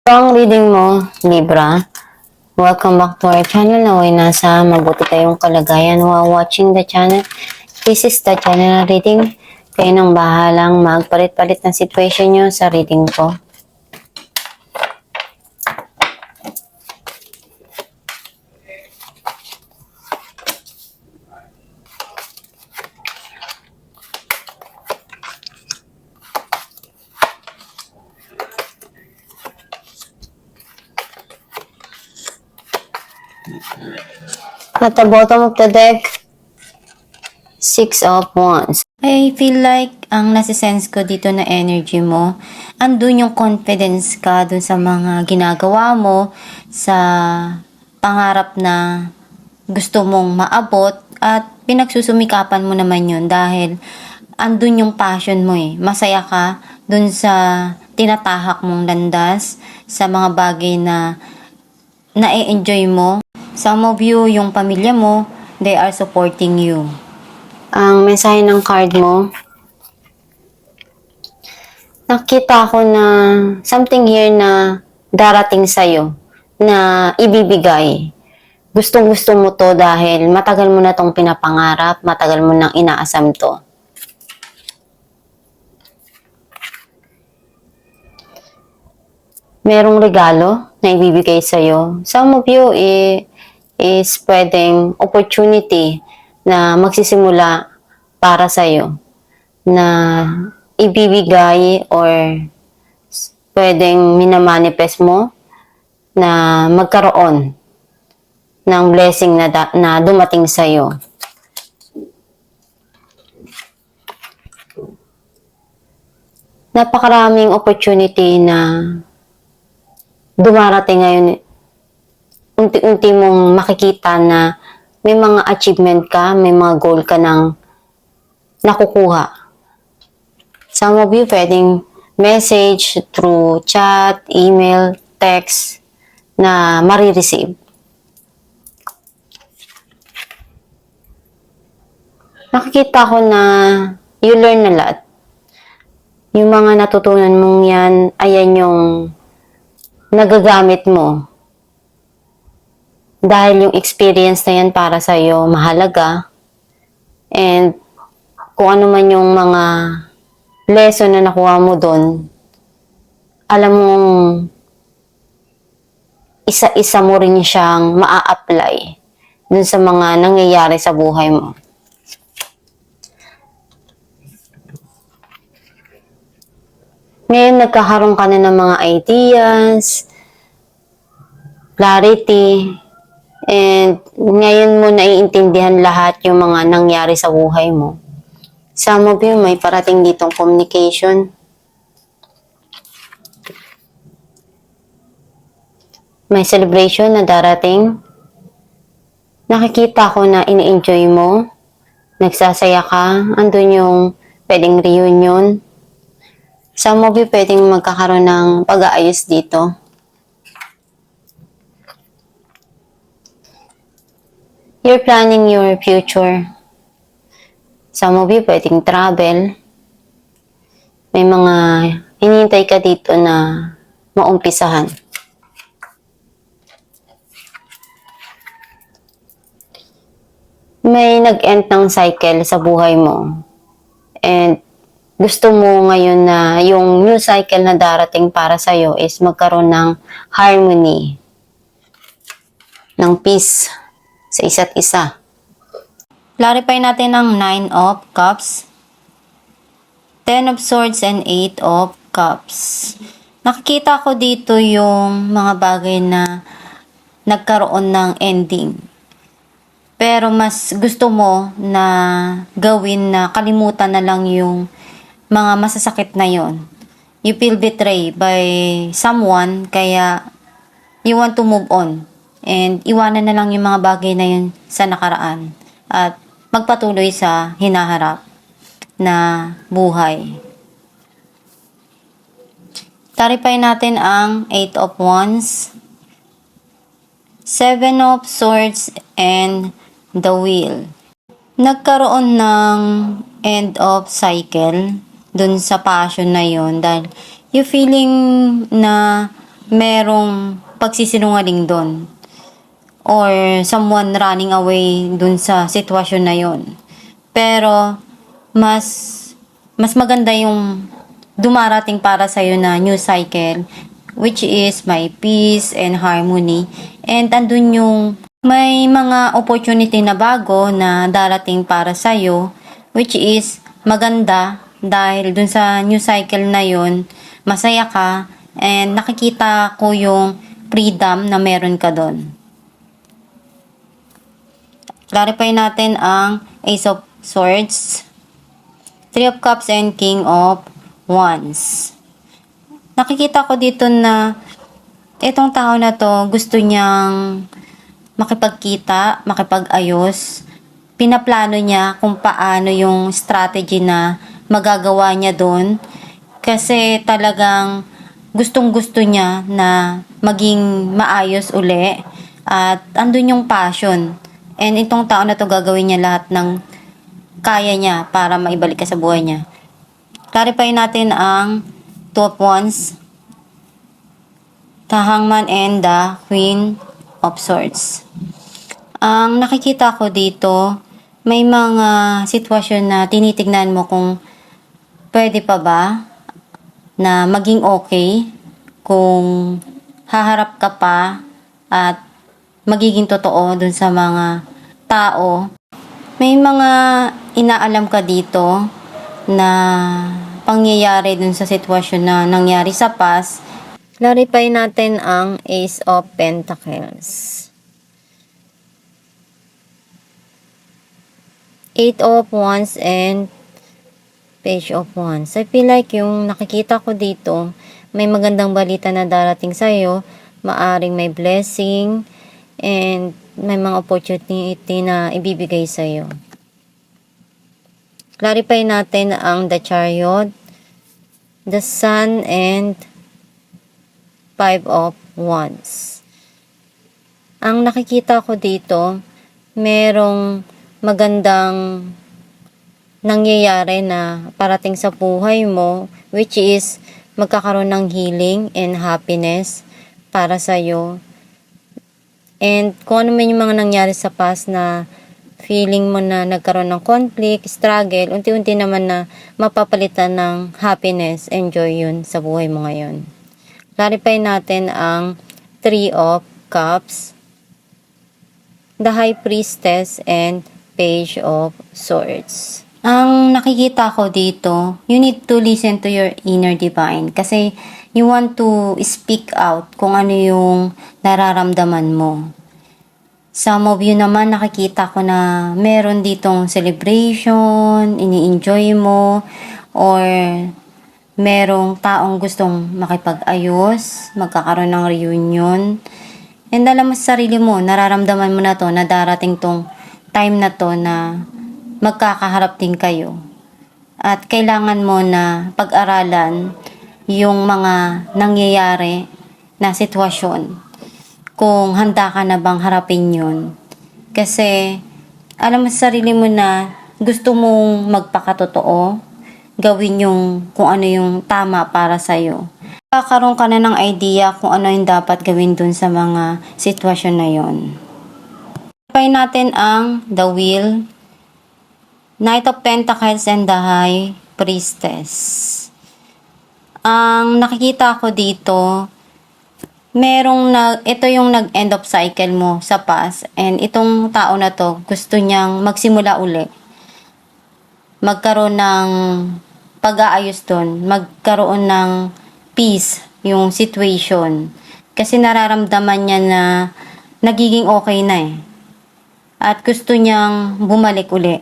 Ang reading mo, Libra. Welcome back to our channel. Naway nasa mabuti tayong kalagayan while watching the channel. This is the channel reading. Kayo nang bahalang magpalit-palit ng situation nyo sa reading ko. At the bottom of the deck, Six of Wands. I feel like ang nasisense ko dito na energy mo, andun yung confidence ka dun sa mga ginagawa mo, sa pangarap na gusto mong maabot, at pinagsusumikapan mo naman yun dahil andun yung passion mo eh. Masaya ka dun sa tinatahak mong landas, sa mga bagay na na-enjoy mo. Some of you, yung pamilya mo, they are supporting you. Ang mensahe ng card mo, nakita ko na something here na darating sa'yo, na ibibigay. Gustong-gusto mo to dahil matagal mo na tong pinapangarap, matagal mo nang inaasam to. Merong regalo na ibibigay sa'yo. Some of you, is pwedeng opportunity na magsisimula para sa'yo, na ibibigay or pwedeng minamanifest mo na magkaroon ng blessing na dumating sa'yo. Napakaraming opportunity na dumarating ngayon. Unti-unti mong makikita na may mga achievement ka, may mga goal ka nang nakukuha. Some of you pwedeng message through chat, email, text na marireceive. Nakikita ko na you learn a lot. Yung mga natutunan mong yan, ayan yung nagagamit mo. Dahil yung experience na yan para sa'yo mahalaga. And kung ano man yung mga lesson na nakuha mo doon, alam mong isa-isa mo rin siyang maa-apply dun sa mga nangyayari sa buhay mo. Ngayon, nagkakaroon ka na ng mga ideas, clarity, and ngayon mo naiintindihan lahat yung mga nangyari sa buhay mo. Some of you, may parating ditong communication. May celebration na darating. Nakikita ko na ini-enjoy mo. Nagsasaya ka. Andun yung pwedeng reunion. Some of you pwedeng magkakaroon ng pag-aayos dito. You're planning your future. Some of you pwedeng travel. May mga hinihintay ka dito na maumpisahan. May nag-end ng cycle sa buhay mo. And gusto mo ngayon na yung new cycle na darating para sa'yo is magkaroon ng harmony, ng peace sa isa't isa. Clarify natin ang 9 of Cups, 10 of Swords, and 8 of Cups. Nakikita ko dito yung mga bagay na nagkaroon ng ending. Pero mas gusto mo na gawin na kalimutan na lang yung mga masasakit na yon. You feel betrayed by someone, kaya you want to move on. And iwanan na lang yung mga bagay na yun sa nakaraan. At magpatuloy sa hinaharap na buhay. Clarify natin ang 8 of Wands, 7 of Swords, and the Wheel. Nagkaroon ng end of cycle dun sa passion na yon dahil you feeling na merong pagsisinungaling doon or someone running away dun sa sitwasyon na yon. Pero mas maganda yung dumarating para sa na new cycle, which is my peace and harmony, and andun yung may mga opportunity na bago na darating para sa which is maganda dahil dun sa new cycle na yon masaya ka and nakikita ko yung freedom na meron ka doon. Clarify natin ang Ace of Swords, Three of Cups, and King of Wands. Nakikita ko dito na itong tao na to gusto niyang makipagkita, makipag-ayos. Pinaplano niya kung paano yung strategy na magagawa niya doon. Kasi talagang gustong-gusto niya na maging maayos uli. At andun yung passion. And itong tao na to gagawin niya lahat ng kaya niya para maibalik ka sa buhay niya. Clarify natin ang Two of Wands, the Hangman, and the Queen of Swords. Ang nakikita ko dito, may mga sitwasyon na tinitignan mo kung pwede pa ba na maging okay, kung haharap ka pa at magiging totoo dun sa mga tao. May mga inaalam ka dito na pangyayari dun sa sitwasyon na nangyari sa past. Clarify natin ang Ace of Pentacles, Eight of Wands, and Page of Wands. I feel like yung nakikita ko dito, may magandang balita na darating sa'yo, maaring may blessing, and may mga opportunity na ibibigay sa'yo. Clarify natin ang The Chariot, the Sun, and Five of Wands. Ang nakikita ko dito, merong magandang nangyayari na parating sa buhay mo, which is magkakaroon ng healing and happiness para sa'yo. And kung ano man yung mga nangyari sa past na feeling mo na nagkaroon ng conflict, struggle, unti-unti naman na mapapalitan ng happiness and joy yun sa buhay mo ngayon. Clarify natin ang Three of Cups, the High Priestess, and Page of Swords. Ang nakikita ko dito, you need to listen to your inner divine kasi you want to speak out kung ano yung nararamdaman mo. Some of you naman nakikita ko na meron ditong celebration, ini-enjoy mo, or merong taong gustong makipag-ayos, magkakaroon ng reunion. And alam mo sa sarili mo, nararamdaman mo na to na darating tong time na to na magkakaharap din kayo. At kailangan mo na pag-aralan yung mga nangyayari na sitwasyon. Kung handa ka na bang harapin yun. Kasi alam mo sa sarili mo na gusto mong magpakatotoo, gawin yung kung ano yung tama para sa'yo. Kakaroon ka na ng idea kung ano yung dapat gawin dun sa mga sitwasyon na yun. Try natin ang The Wheel, Knight of Pentacles, and the High Priestess. Ang nakikita ko dito, ito yung nag-end of cycle mo sa past, and itong tao na to gusto niyang magsimula uli. Magkaroon ng pag-aayos doon, magkaroon ng peace yung situation. Kasi nararamdaman niya na nagiging okay na eh. At gusto niyang bumalik uli,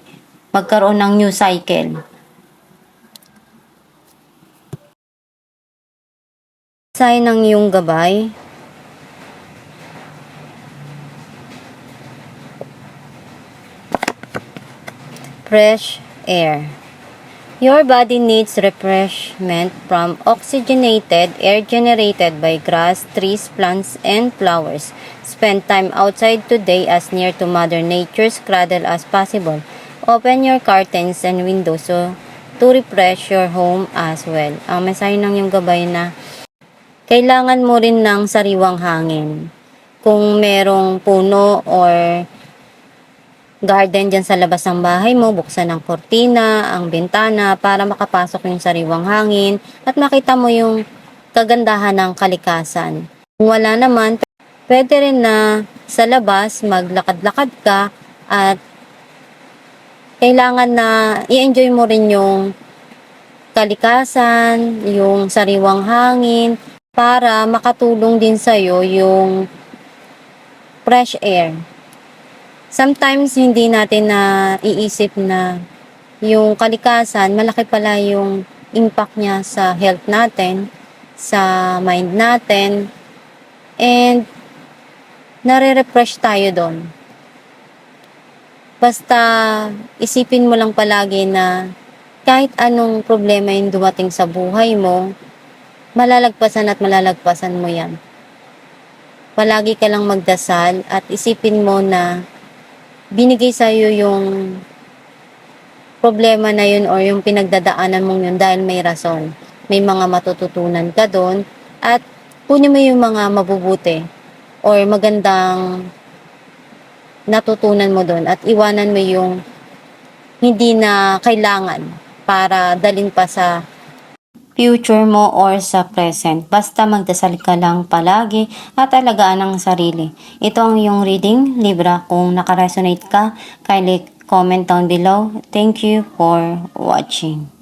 magkaroon ng new cycle. Sign ng iyong gabay. Fresh air. Your body needs refreshment from oxygenated air generated by grass, trees, plants, and flowers. Spend time outside today as near to Mother Nature's cradle as possible. Open your curtains and windows to refresh your home as well. Ang mensahe ng iyong gabay na kailangan mo rin ng sariwang hangin. Kung merong puno or garden dyan sa labas ng bahay mo, buksan ang kortina, ang bintana para makapasok yung sariwang hangin at makita mo yung kagandahan ng kalikasan. Kung wala naman, pwede rin na sa labas maglakad-lakad ka at kailangan na i-enjoy mo rin yung kalikasan, yung sariwang hangin para makatulong din sa'yo yung fresh air. Sometimes hindi natin na iisip na yung kalikasan, malaki pala yung impact niya sa health natin, sa mind natin, and nare-refresh tayo doon. Basta isipin mo lang palagi na kahit anong problema yung dumating sa buhay mo, malalagpasan at malalagpasan mo yan. Palagi ka lang magdasal at isipin mo na binigay sa'yo yung problema na yun or yung pinagdadaanan mong yun dahil may rason. May mga matututunan ka doon at kunin mo yung mga mabubuti or magandang natutunan mo doon at iwanan mo yung hindi na kailangan para dalin pa sa future mo or sa present. Basta magdasal ka lang palagi at alagaan ang sarili. Ito ang iyong reading, Libra. Kung nakaresonate ka, kindly comment down below. Thank you for watching.